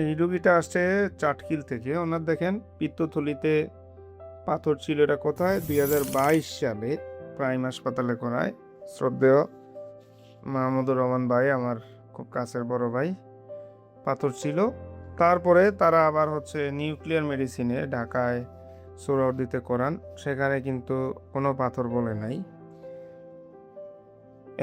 এই রোগীটা আসছে চাটখিল থেকে। ওনার দেখেন পিত্তথলিতে পাথর ছিল। এটা কোথায়? 2022 সালে প্রাইম হাসপাতালে করায়। শ্রদ্ধেয় মাহমুদুর রহমান ভাই, আমার খুব কাছের বড় ভাই, পাথর ছিল। তারপরে তারা আবার নিউক্লিয়ার মেডিসিনে ঢাকায় সোহরাওয়ার্দীতে করান, সেখানে কিন্তু কোনো পাথর বলে নাই।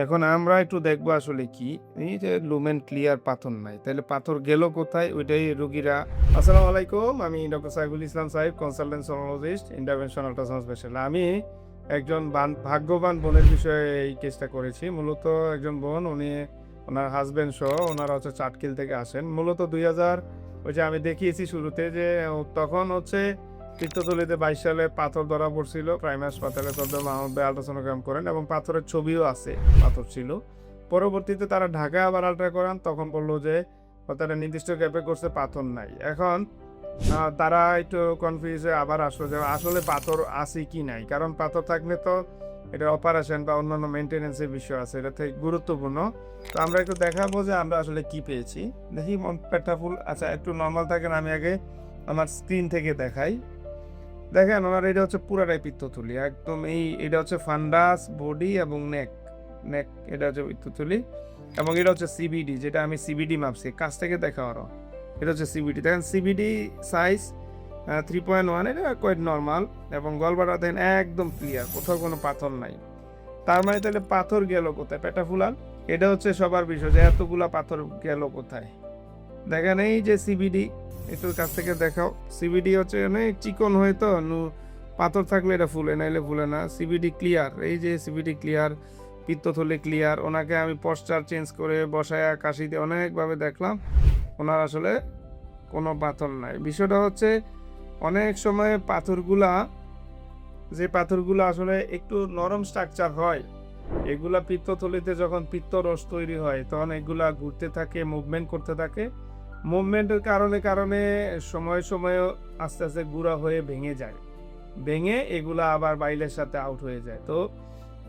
এখন আমরা একটু দেখবো আসলে কি, এই যে লুমেন ক্লিয়ার পাথর নাই, তাহলে পাথর গেল কোথায়? ওইটাই রোগীরা। আসসালামু আলাইকুম, আমি ডক্টর সাইফুল ইসলাম সাহেব, consultant sonologist, intervention ultrasound special. আমি একজন ভাগ্যবান বোনের বিষয়ে এই কেসটা করেছি। মূলত একজন বোন, উনি ওনার হাজবেন্ড সহ ওনারা চাটখিল থেকে আসেন। মূলত 2000, ওই যে আমি দেখিয়েছি শুরুতে যে তখন পিত্তথলিতে 22 সালে পাথর ধরা পড়ছিল প্রাইম হাসপাতালে। শ্রদ্ধা মাহমুদ ভাই আল্ট্রাসোনোগ্রাম করেন এবং পাথরের ছবিও আছে, পাথর ছিল। পরবর্তীতে তারা ঢাকায় আবার আল্ট্রা করান, তখন বললো যে তারা নির্দিষ্ট গ্যাপে করছে, পাথর নাই। এখন তারা একটু কনফিউজ হয়ে আবার আসলো যে আসলে পাথর আছে কি নাই, কারণ পাথর থাকলে তো এটা অপারেশন বা অন্যান্য মেনটেনেন্সের বিষয় আছে, এটা থেকে গুরুত্বপূর্ণ। তো আমরা একটু দেখাবো যে আমরা আসলে কি পেয়েছি। দেখি পেটটা ফুল। আচ্ছা, একটু নর্মাল থাকেন, আমি আগে আমার স্ক্রিন থেকে দেখাই। দেখেন ওনার এটা পুরাটাই পিত্তথলি একদম। এটা ফান্ডাস, বডি এবং নেক। এটা পিত্তথলি এবং এটা সিবিডি, যেটা আমি সিবিডি মাপছি কাছ থেকে দেখা আরো। এটা সিবিডি। দেখেন সিবিডি সাইজ 3.1, এটা কোয়াইট নর্মাল। এবং গলবাটা দেখেন একদম ক্লিয়ার, কোথাও কোনো পাথর নাই। তার মানে তাহলে পাথর গেল কোথায়? পেটা ফুলান। এটা সবার বিষয় যে এতগুলা পাথর গেল কোথায়। দেখেন এই যে সিবিডি, একটু কাছ থেকে দেখাও। সিবিডি অনেক চিকন হয়ে, তো পাথর থাকলে এটা ফুলে, নাইলে ফুলে না। সিবিডি ক্লিয়ার, এই যে সিবিডি ক্লিয়ার, পিত্তথলি ক্লিয়ার। ওনাকে আমি পশ্চার চেঞ্জ করে বসায় কাশি দিয়ে অনেকভাবে দেখলাম, ওনার আসলে কোনো পাথর নাই। বিষয়টা অনেক সময় যে পাথরগুলা আসলে একটু নরম স্ট্রাকচার হয়, এগুলা পিত্তথলিতে যখন পিত্তরস তৈরি হয় তখন এগুলা ঘুরতে থাকে, মুভমেন্ট করতে থাকে। মুভমেন্টের কারণে সময়ে সময়ে আস্তে আস্তে গুঁড়া হয়ে ভেঙে যায়। ভেঙে এগুলা আবার বাইলের সাথে আউট হয়ে যায়। তো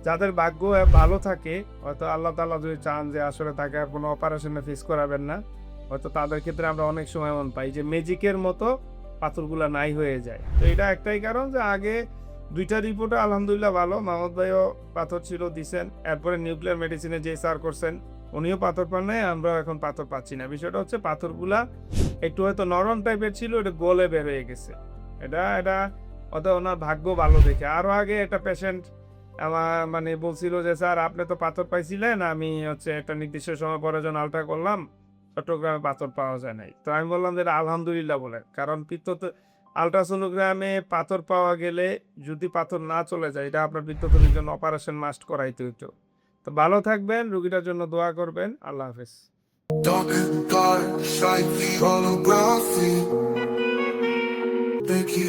যাদের ভাগ্য ভালো থাকে, হয়তো আল্লাহ তাআলা যদি চান যে আসলে তাকে আর কোনো অপারেশনে ফেস করাবেন না, হয়তো তাদের ক্ষেত্রে আমরা অনেক সময় এমন পাই যে ম্যাজিকের মতো পাথরগুলা নাই হয়ে যায়। তো এটা একটাই কারণ যে আগে 2টা রিপোর্টে আলহামদুলিল্লাহ ভালো, মাহমুদ ভাইও পাথর ছিল দিছেন। এরপরে নিউক্লিয়ার মেডিসিনে যে স্যার করছেন উনিও পাথর পান নাই, আমরা এখন পাথর পাচ্ছি না। বিষয়টা পাথরগুলা একটু হয়তো নরম টাইপের ছিল, এটা গলে বের হয়ে গেছে। এটা হয়তো ওনার ভাগ্য ভালো দেখে। আরো আগে একটা পেশেন্ট আমার বলছিল যে স্যার আপনি তো পাথর পাইছিলেন, আমি একটা নির্দিষ্ট সময় পরে যখন আলট্রা করলাম চট্টগ্রামে পাথর পাওয়া যায় নাই। তো আমি বললাম যে এটা আলহামদুলিল্লাহ বলে, কারণ আলট্রাসোনোগ্রামে পাথর পাওয়া গেলে যদি পাথর না চলে যায়, এটা আপনার পিত্তথলির জন্য অপারেশন মাস্ট করাইতে হইতো। তো ভালো থাকবেন, রোগীটার জন্য দোয়া করবেন। আল্লাহ হাফেজ। Dark in the dark, shine holography. Thank you,